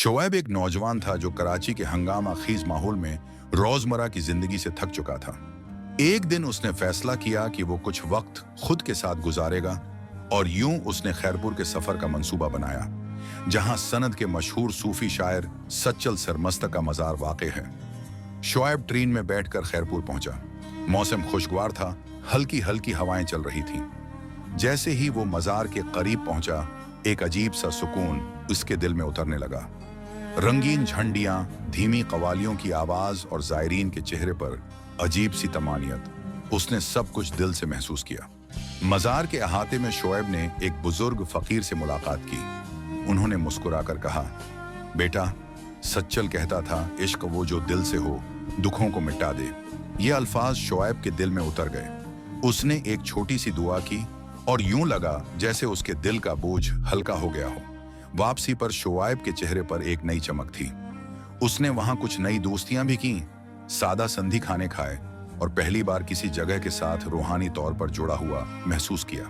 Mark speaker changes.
Speaker 1: शोएब एक नौजवान था जो कराची के हंगामा खीज माहौल में रोजमर्रा की जिंदगी से थक चुका था। एक दिन उसने फैसला किया कि वो कुछ वक्त खुद के साथ गुजारेगा और यूं उसने खैरपुर के सफर का मंसूबा बनाया, जहां सनद के मशहूर सूफी शायर सच्चल सरमस्त का मजार वाक़ है। शोएब ट्रेन में बैठकर खैरपुर पहुंचा। मौसम खुशगवार था, हल्की हल्की हवाएं चल रही थीं। जैसे ही वो मजार के करीब पहुंचा, एक अजीब सा सुकून उसके दिल में उतरने लगा। रंगीन झंडियां, धीमी कवालियों की आवाज और जायरीन के चेहरे पर अजीब सी तमानियत, उसने सब कुछ दिल से महसूस किया। मजार के अहाते में शोएब ने एक बुजुर्ग फकीर से मुलाकात की। उन्होंने मुस्कुराकर कहा, बेटा, सच्चल कहता था, इश्क वो जो दिल से हो, दुखों को मिटा दे। ये अल्फाज शोएब के दिल में उतर गए। उसने एक छोटी सी दुआ की और यूं लगा जैसे उसके दिल का बोझ हल्का हो गया हो। वापसी पर शोएब के चेहरे पर एक नई चमक थी। उसने वहां कुछ नई दोस्तियां भी की, सादा संधी खाने खाए और पहली बार किसी जगह के साथ रूहानी तौर पर जुड़ा हुआ महसूस किया।